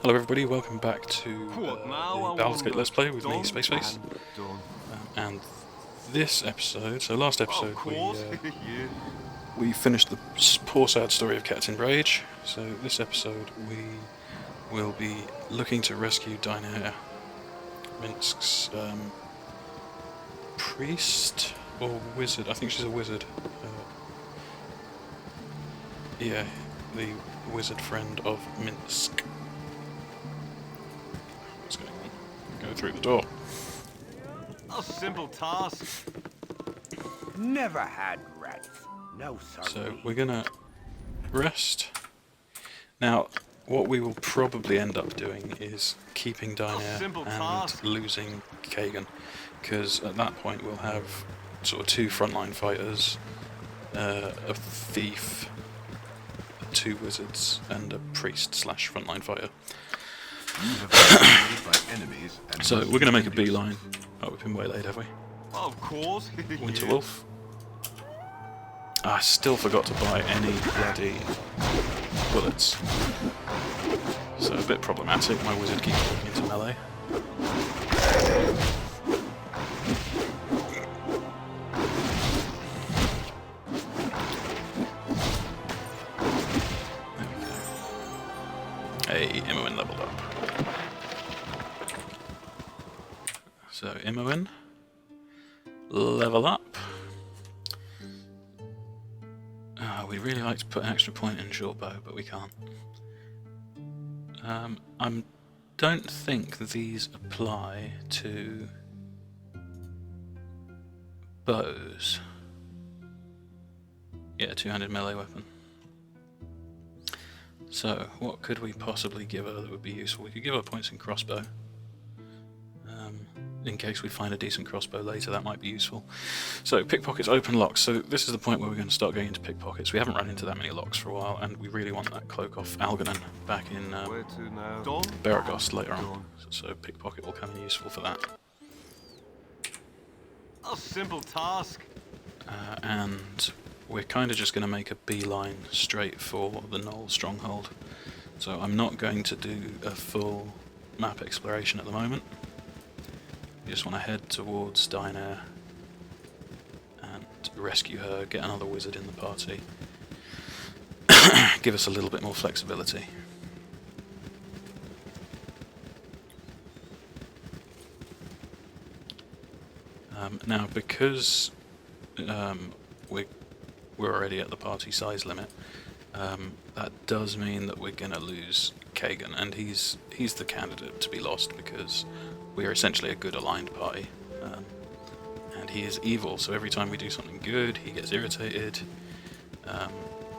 Hello everybody, welcome back to the Baldur's Gate Let's Play with me, Spaceface. And this episode, so last episode we finished the poor sad story of Captain Rage, so this episode we will be looking to rescue Dynaheir, Minsc's priest or wizard. I think she's a wizard. Yeah, the wizard friend of Minsc. What's going on? Go through the door. A simple task. Never had rats. No, sir. So we're gonna rest. Now, what we will probably end up doing is keeping Dynaheir and losing Kagan, because at that point we'll have sort of two frontline fighters, a thief, two wizards, and a priest slash frontline fighter. So we're going to make a beeline. Oh, we've been waylaid, have we? Of course. Winter Wolf. I still forgot to buy any bloody bullets. So a bit problematic. My wizard keeps walking into melee. There we go. Hey, Imoen leveled up. So Imoen, level up. We'd really like to put an extra point in short bow, but we can't. I don't think these apply to bows. Yeah, two-handed melee weapon. So, what could we possibly give her that would be useful? We could give her points in crossbow. In case we find a decent crossbow later, that might be useful. So, pickpockets, open locks. So this is the point where we're going to start going into pickpockets. We haven't run into that many locks for a while, and we really want that cloak off Algernon back in Baragost later on. So pickpocket will come in useful for that. A simple task. And we're kind of just going to make a beeline straight for the Knoll Stronghold. So I'm not going to do a full map exploration at the moment. We just want to head towards Dynaheir and rescue her, get another wizard in the party. Give us a little bit more flexibility. Now, because we're already at the party size limit, that does mean that we're going to lose Kagan, and he's the candidate to be lost because we are essentially a good aligned party, and he is evil, so every time we do something good he gets irritated.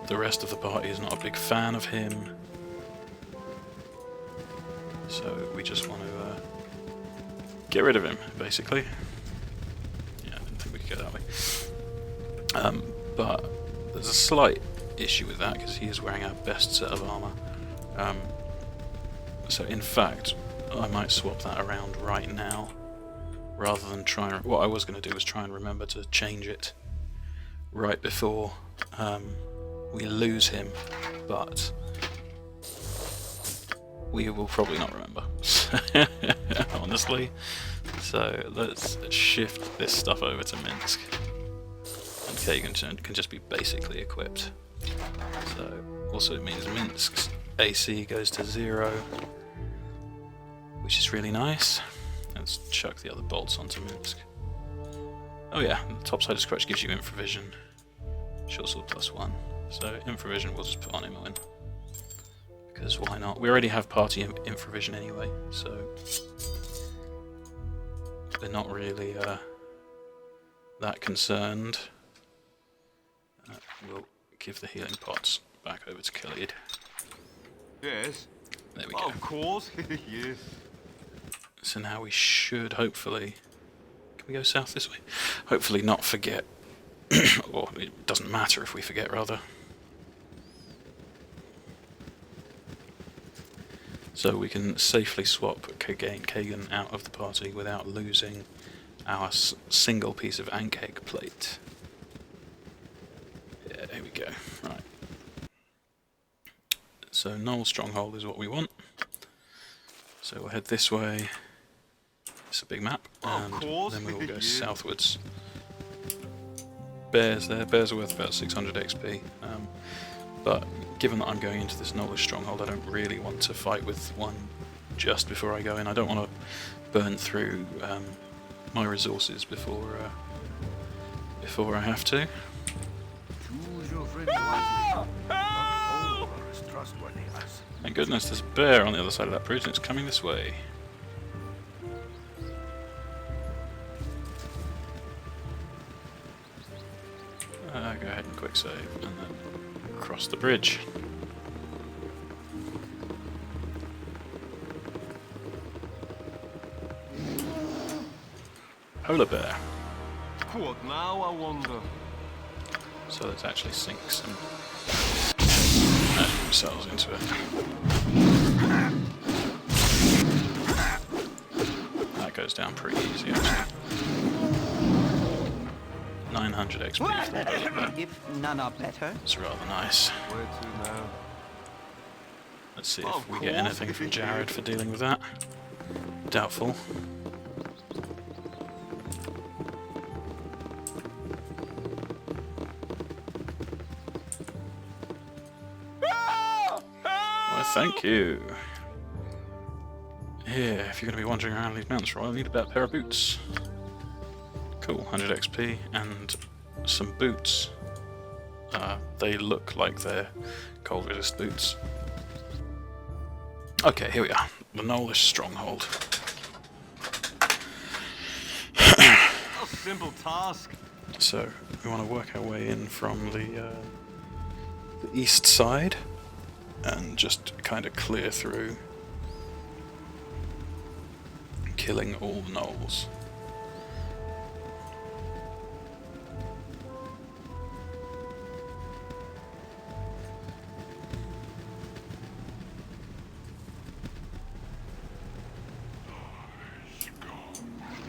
The rest of the party is not a big fan of him, so we just want to get rid of him, basically. Yeah, I didn't think we could go that way. But there's a slight issue with that because he is wearing our best set of armor. So in fact, I might swap that around right now, rather than try and... What I was going to do was try and remember to change it right before we lose him, but we will probably not remember, honestly. So let's shift this stuff over to Minsc, and Kagan can just be basically equipped. So also it means Minsc's AC goes to 0, which is really nice. Let's chuck the other bolts onto Minsc. Oh yeah, the top side of Scratch gives you infravision. Short sword +1. So infravision we'll just put on Imoen, because why not? We already have party infravision anyway, so we're not really that concerned. We'll give the healing pots back over to Khalid. Yes. There we go. Of course. Yes. So now we should hopefully... Can we go south this way? Hopefully not forget. Or it doesn't matter if we forget, rather. So we can safely swap Kagan out of the party without losing our single piece of Ankeg plate. Yeah, there we go. Right. So Knoll Stronghold is what we want. So we'll head this way. It's a big map, and course. then we will go Yeah. southwards. Bears there. Bears are worth about 600 XP. But given that I'm going into this Nolish stronghold, I don't really want to fight with one just before I go in. I don't want to burn through my resources before I have to. Choose your friends wisely. Not all are as trustworthy as. Thank goodness there's a bear on the other side of that bridge and it's coming this way. Go ahead and quick save and then cross the bridge. Polar bear. What now, I wonder? So let's actually sink some missiles into it. That goes down pretty easy actually. 900 XP for the polar bear. If none are better. It's rather nice. Where to now? Let's see Of if we get course. anything from Jared for dealing with that. Doubtful. Well, thank you. Yeah, if you're going to be wandering around these mountains for a while, you need a better pair of boots. Cool, 100 XP and some boots. They look like they're cold resist boots. Okay, here we are. The Nolish stronghold. A simple task. So, we want to work our way in from the east side and just kind of clear through, killing all the gnolls.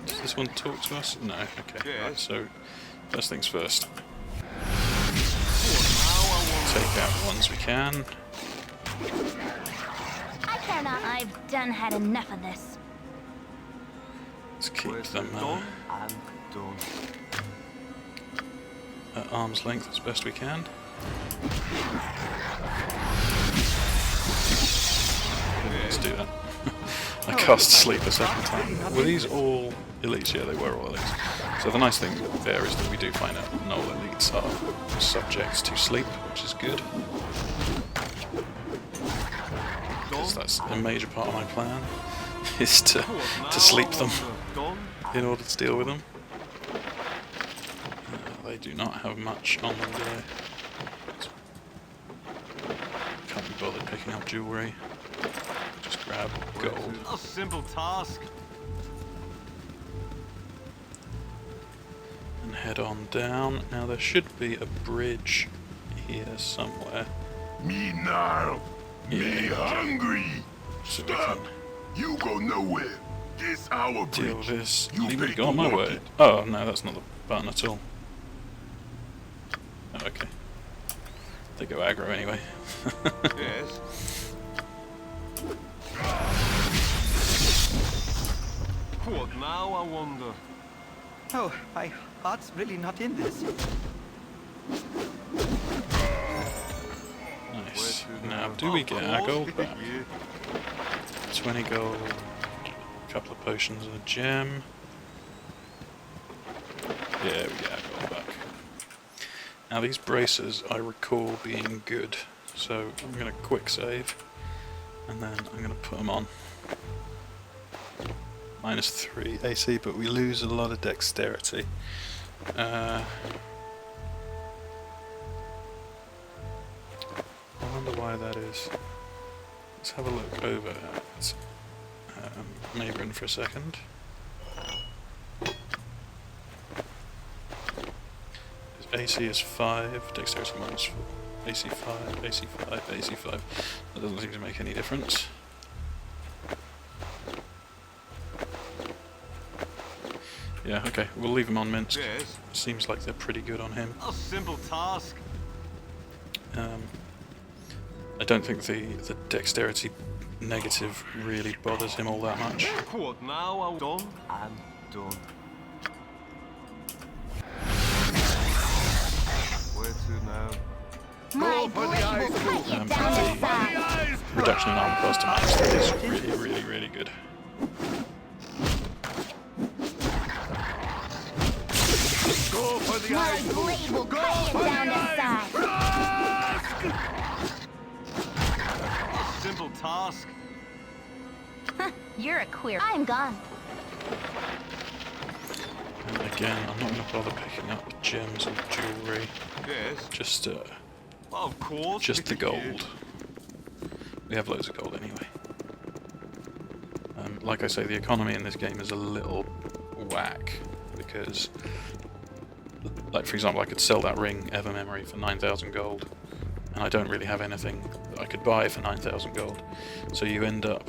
Does this one talk to us? No, okay. Yeah. Right, so, first things first. What now, I wonder? Take out the ones we can. I cannot. I've done had enough of this. Let's keep Where's them done and done. at arm's length as best we can. Let's do that. I cast sleep a second time. Were these all elites? Yeah, they were all elites. So the nice thing there is that we do find out that no elites are subjects to sleep, which is good. Because that's a major part of my plan, is to sleep them Done. in order to deal with them. They do not have much on them there. Can't be bothered picking up jewellery. Just grab gold. A simple task. And head on down. Now there should be a bridge here somewhere. Me now. Me Yeah. hungry. So we Stop. can You go nowhere. This our deal with bridge. this. You Leave me make go on the my walk way. it. Oh no, that's not the button at all. Oh, okay. They go aggro anyway. Yes. What now, I wonder? Oh, my heart's really not in this. Nice. Where to Now, now? do we get our Of gold course. back? Yeah. 20 gold, a couple of potions and a gem. Yeah, we get our gold back. Now these bracers I recall being good, so I'm going to quick save, and then I'm going to put them on. -3 AC, but we lose a lot of dexterity. I wonder why that is. Let's have a look over at Neighbouring for a second. His AC is 5, dexterity -4. AC 5, AC 5, AC 5. That doesn't seem to make any difference. Yeah, okay, we'll leave him on Minsc. Yes. Seems like they're pretty good on him. A simple task. I don't think the dexterity negative really bothers him all that much. What now? I'm done and done. Where to now? My blade will cut you down to size. Reduction in armor class to max 3 is really, really, really good. Go for the My ice pool. blade will cut you down to size. A simple task. You're a queer. I'm gone. And again, I'm not going to bother picking up gems or jewellery. Yes. Just Of course. the gold. We have loads of gold anyway. Like I say, the economy in this game is a little whack because, like for example, I could sell that ring Ever Memory for 9,000 gold, and I don't really have anything that I could buy for 9,000 gold. So you end up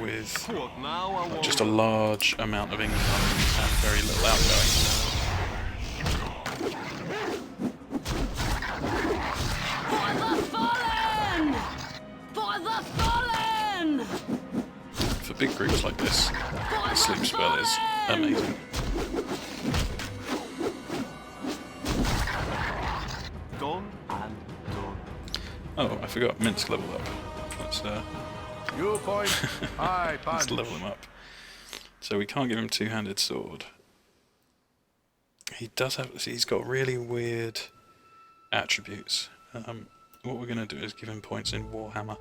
with What now? I just a large amount of income and very little outgoing. For the fallen! For big groups like this, the sleep spell is amazing. done and done. Oh, I forgot, Minsc leveled up. Let's You point. Aye, let's punch. level him up. So we can't give him two-handed sword. He does have, see, he's got really weird attributes. What we're going to do is give him points in Warhammer,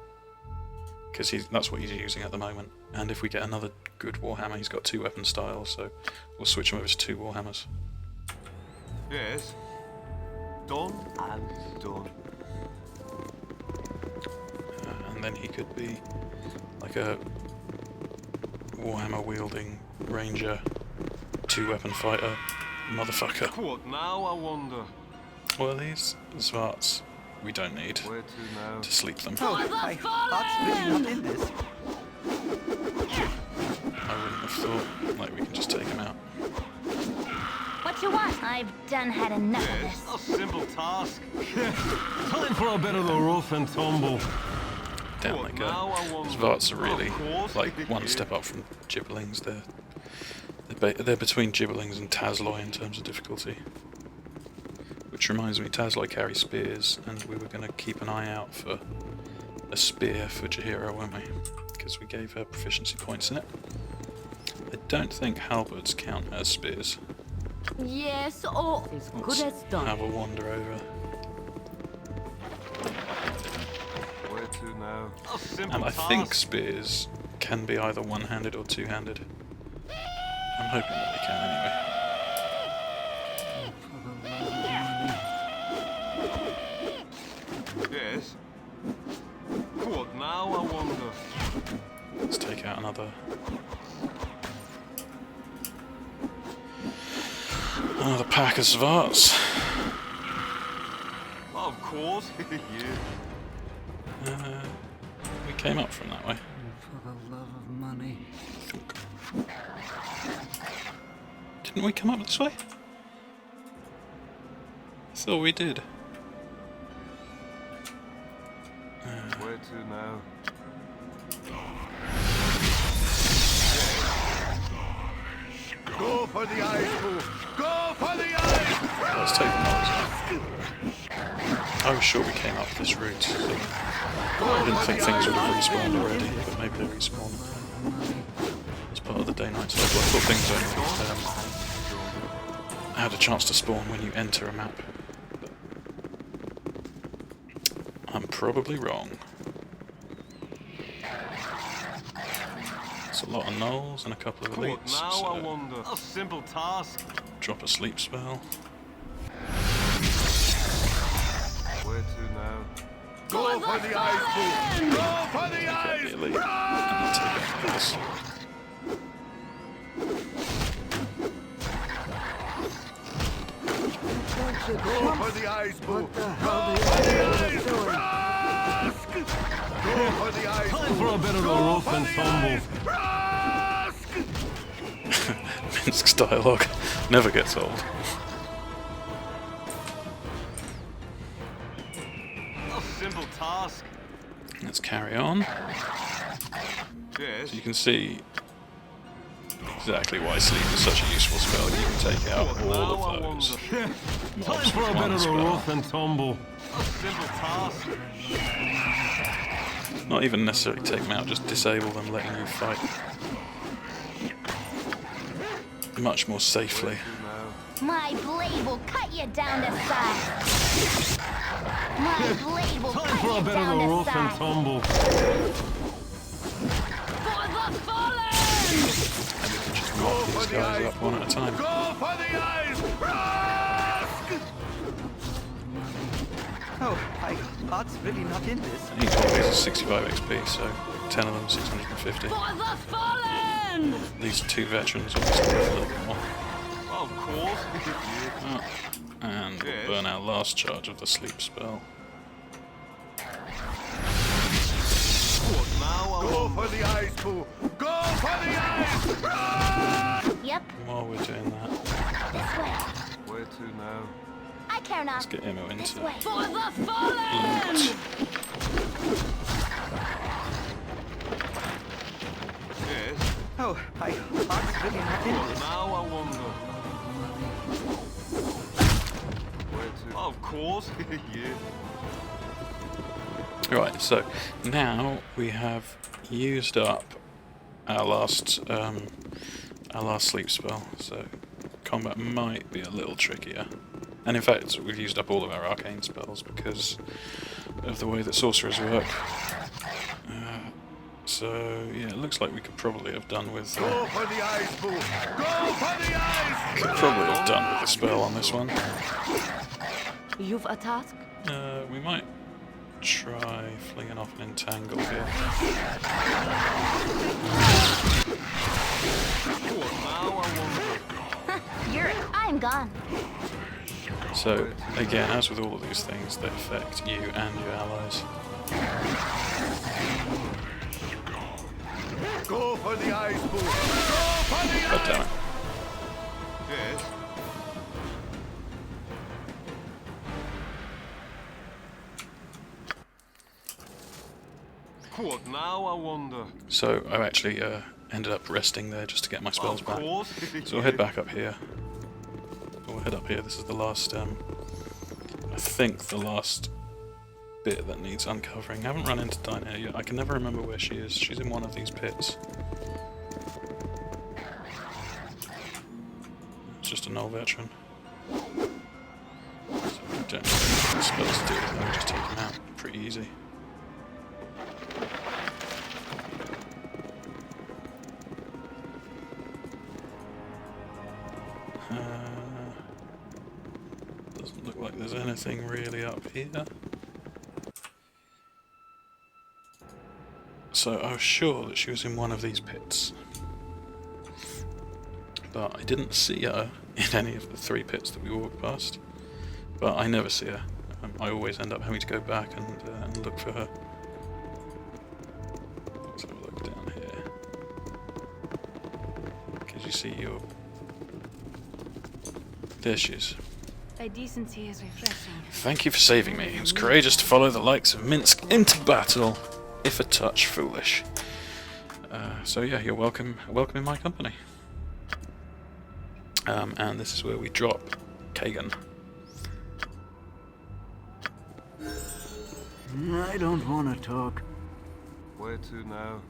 because that's what he's using at the moment. And if we get another good Warhammer, he's got 2 weapon styles, so we'll switch him over to 2 Warhammers. Yes. Done and done. And then he could be like a Warhammer wielding ranger, 2 weapon fighter motherfucker. What now? I wonder. Well, these Svarts we don't need Where to now? to sleep them. Oh, my heart's really not in this. I wouldn't have thought, like, we can just take him out. What you want? I've done had enough of Yes. this. A simple task. Time for a bit of the rough and tumble. Down What they go. now? I wonder. Svarts are really, Of course. like, one step up from Gibberlings. They're between Gibberlings and Tazloy in terms of difficulty. Which reminds me, Tazloy carries spears, and we were going to keep an eye out for a spear for Jaheira, weren't we? Because we gave her proficiency points in it. I don't think halberds count as spears. Yes, or as good as done. Have a wander over. Where to now? A simple And I task. think spears can be either one-handed or two-handed. I'm hoping that they can anyway. Yes. What now? I wonder. Let's take out another pack of Svarts. Of course. Yeah. We came up from that way. For the love of money. Didn't we come up this way? I thought we did. Where to now? Go for the ice pool. Go for the ice. Let's take them out. I was sure we came up this route. So I didn't think things would have respawned already, but maybe they respawn as part of the day-night cycle. I thought things only had a chance to spawn when you enter a map. But I'm probably wrong. It's a lot of gnolls and a couple of What elites, now? I so wonder. A simple task. drop a sleep spell. Where to now? Go for the ice pool. Go for the Get ice. the elite and take out the others. Go for the ice pool. Go for the ice. Go for the ice Time pool. for a bit of the rough and tumble. Minsc's dialogue never gets old. A simple task. let's carry on. Yes. So you can see exactly why sleep is such a useful spell. You can take out all of those mobs Time for a with bit one of the spell. rough and tumble. A simple task. Not even necessarily take them out, just disable them, letting you fight much more safely. My blade will cut you down to size. My blade will Time cut for a you bit of down the to rough and size. tumble. For the fallen! And you can just mop these guys up one at a time. Go for the eyes! Oh, my heart's really not in this. Each one of these is 65 XP, so 10 of them 650. For the fallen! These two veterans obviously worth a little bit more. Of course. And we'll burn our last charge of the sleep spell. Go for the eyes, Pooh! Go for the eyes! Yep, While we're doing that, this way. Where to now? I care let's not. get Imo This into way. For the fallen! Yes. Oh, my heart's really not in this. Now I wonder. Where to? Of course. Yeah. Right, so now we have used up our last sleep spell, so combat might be a little trickier. And in fact, we've used up all of our arcane spells because of the way that sorcerers work. So yeah, it looks like we could probably have done with. Go for the eyes, Pooh! Go for the eyes! Could probably have done with the spell on this one. You've a task? We might try flinging off an entangle here. Now I wonder. I'm gone. So again, as with all of these things, they affect you and your allies. Go for the eyes, Pooh! Go for the God damn it. Yes. What now I wonder? So I actually ended up resting there just to get my spells Of back. course. So we'll head back up here. We'll head up here. This is the last, I think the last bit that needs uncovering. I haven't run into Dynaheir yet. I can never remember where she is. She's in one of these pits. It's just an old veteran. So we don't need spells to deal with them. We just take them out pretty easy. Doesn't look like there's anything really up here. So I was sure that she was in one of these pits. But I didn't see her in any of the three pits that we walked past. But I never see her. I always end up having to go back and look for her. Let's have a look down here. Because you see your... There she is. Thy decency is refreshing. Thank you for saving me. It was courageous to follow the likes of Minsc into battle, if a touch foolish. So yeah, you're welcome in my company. And this is where we drop Kagan. I don't want to talk. Where to now?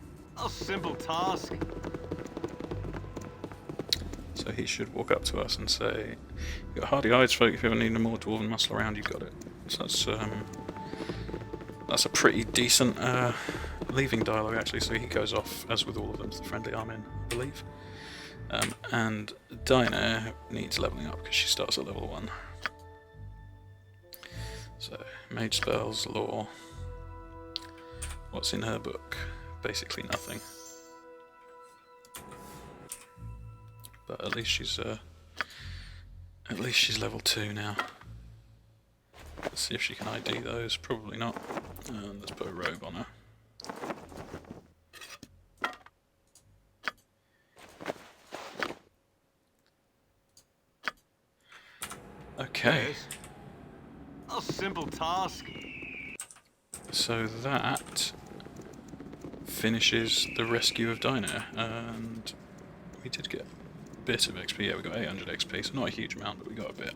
A simple task. So he should walk up to us and say, "You got hardy eyes, folk. If you ever need more dwarven muscle around, you've got it." So that's a pretty decent leaving dialogue, actually. So he goes off, as with all of them, to the friendly army, I believe. And Dynaheir needs leveling up because she starts at level 1. So mage spells, lore. What's in her book? Basically nothing. But at least she's level 2 now. Let's see if she can ID those. Probably not. And let's put a robe on her. Okay. Yes. A simple task. So that finishes the rescue of Dynaheir, and we did get a bit of XP. Yeah, we got 800 XP, so not a huge amount, but we got a bit.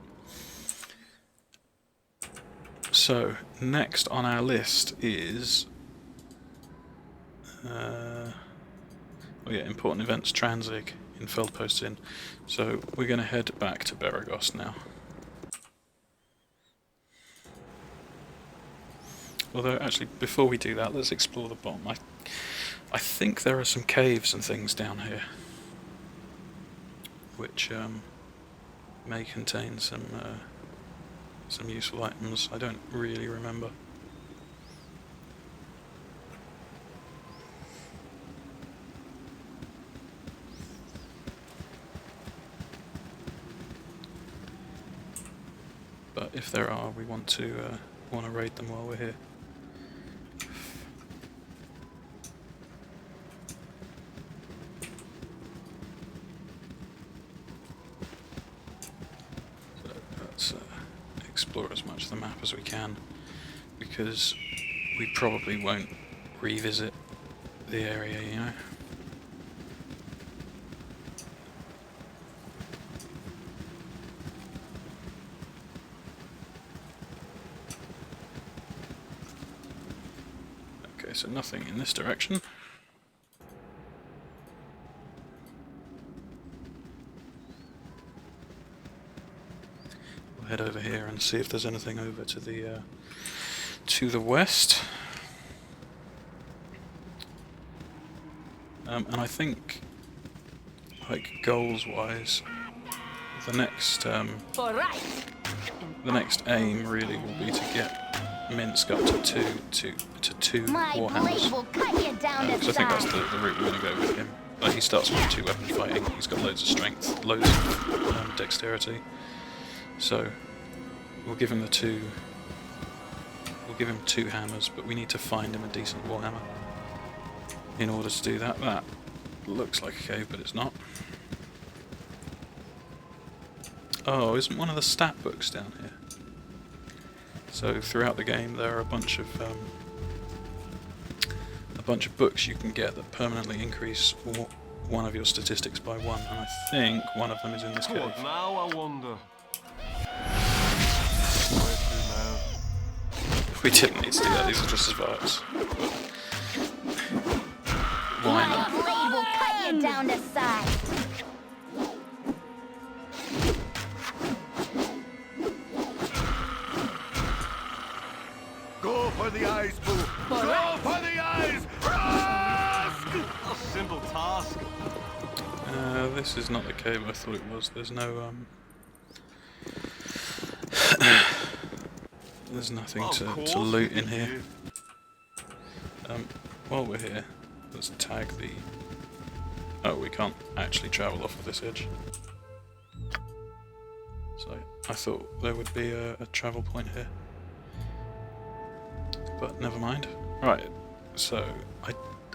So, next on our list is... oh yeah, important events, Transit in Feldpost Inn. So, we're going to head back to Beregost now. Although, actually, before we do that, let's explore the bottom. I think there are some caves and things down here, which may contain some useful items. I don't really remember. But if there are, we want to raid them while we're here. Explore as much of the map as we can, because we probably won't revisit the area, you know. Okay, so nothing in this direction. Head over here and see if there's anything over to the west. And I think, like, goals-wise, the next aim really will be to get Minsc up to two warhammers. Because I think that's the route we're going to go with him. Like, he starts with 2 weapon fighting. He's got loads of strength, loads of dexterity. So we'll give him two hammers, but we need to find him a decent warhammer in order to do that. That looks like a cave, but it's not. Oh, isn't one of the stat books down here? So throughout the game there are a bunch of books you can get that permanently increase one of your statistics by 1, and I think one of them is in this cave. Now I wonder. We didn't need to do that, these are just survives. Why not? My blade will cut you down to size. Go for the eyes, Boo! Go for the eyes! A simple task. This is not the cave I thought it was. There's no there's nothing to loot in here. While we're here, let's tag the... Oh, we can't actually travel off of this edge. So, I thought there would be a travel point here. But never mind. Right, so,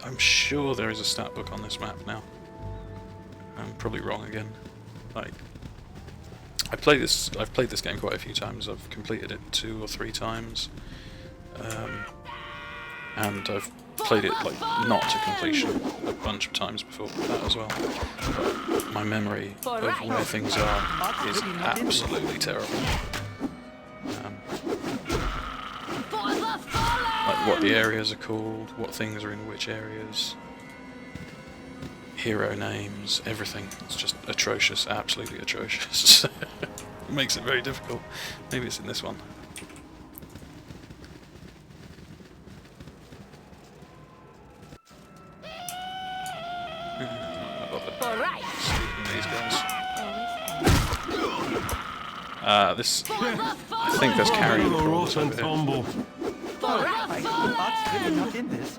I'm sure there is a stat book on this map now. I'm probably wrong again. Like, I've played this game quite a few times. I've completed it 2 or 3 times, and I've played it like not to completion a bunch of times before that as well. But my memory of where things are is absolutely terrible. Like what the areas are called, what things are in which areas, hero names, everything. It's just atrocious, absolutely atrocious. It makes it very difficult. Maybe it's in this one. These guys. This. I think there's carrying crawlers over here. Art's really not in this.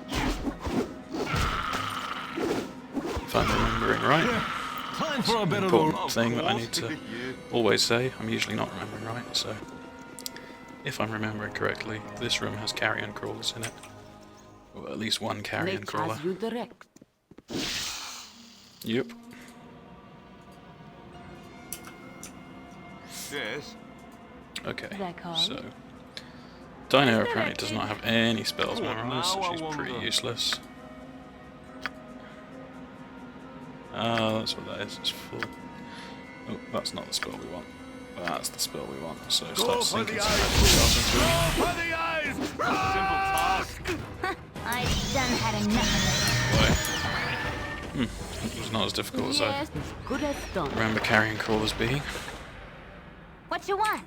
If I'm remembering right. Time for a bit of Important thing that I need to always say. I'm usually not remembering right, so if I'm remembering correctly, this room has carrion crawlers in it, or at least one carrion crawler. You direct. Yep. Yes. Okay. That card? So Dynaheir apparently does not have any spells memorized, so she's pretty useless. Ah, that's what that is. It's full. Oh, that's not the spell we want. That's the spell we want. So start sinking some spells into him. For the eyes! Simple task. I've done had enough of Boy. It was not as difficult as I Yes, as good as done. remember carrying call as being. this. What you want?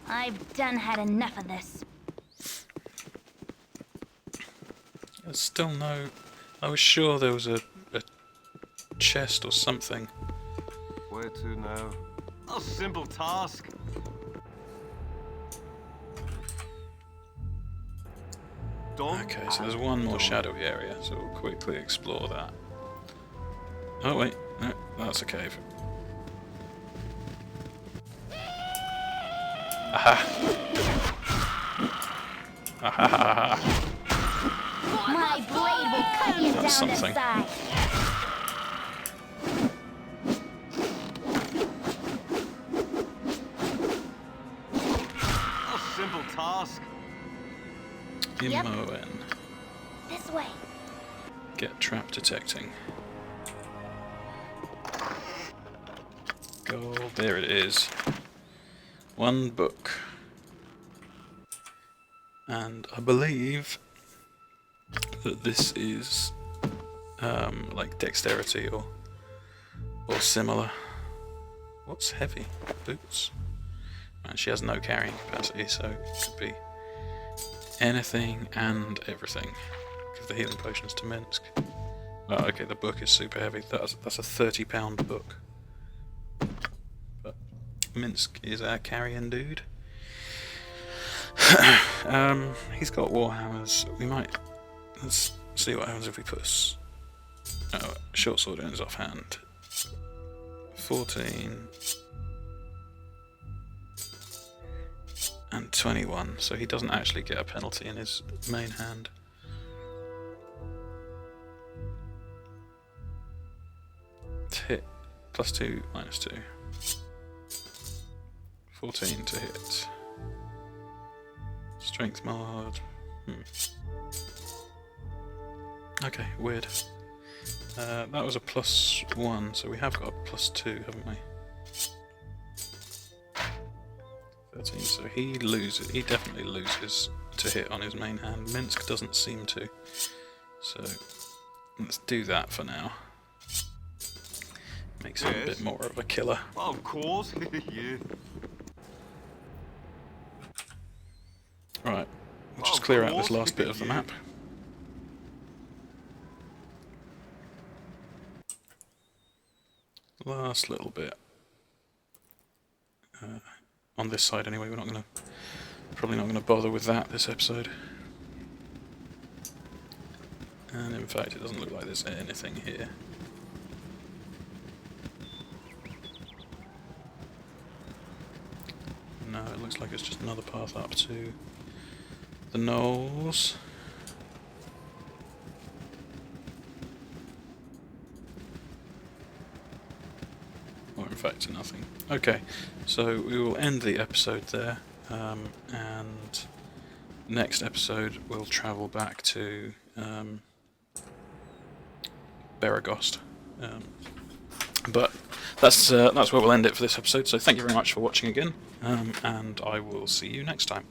I've done had enough of this. There's still no... I was sure there was a chest or something. Where to now? A simple task. Done. Okay, so there's one more shadowy area, so we'll quickly explore that. Oh wait, no, that's a cave. Aha! Aha! My blade will cut you down That's to something. size. A simple task. Yep. M-O-N. This way. Get trap detecting. Gold, there it is. One book. And I believe that this is like dexterity or similar. What's heavy? Boots. And she has no carrying capacity, so it could be anything and everything. Give the healing potions to Minsc. Oh, okay, the book is super heavy. That's a 30-pound book. But Minsc is our carrying dude. He's got warhammers. We might... Let's see what happens if we put short sword in his offhand. 14... and 21, so he doesn't actually get a penalty in his main hand. To hit, +2, -2. 14 to hit. Strength mod. Okay, weird. That was a +1, so we have got a +2, haven't we? 13, so he loses. He definitely loses to hit on his main hand. Minsc doesn't seem to. So let's do that for now. Makes him a bit more of a killer. Of course. Yeah. Right, we'll just clear out this last bit of the map. Last little bit. On this side anyway, probably not gonna bother with that this episode. And in fact it doesn't look like there's anything here. No, it looks like it's just another path up to the knolls. Or in fact nothing. Okay, so we will end the episode there, and next episode we'll travel back to Baragost. But that's where we'll end it for this episode, so thank you very much for watching again, and I will see you next time.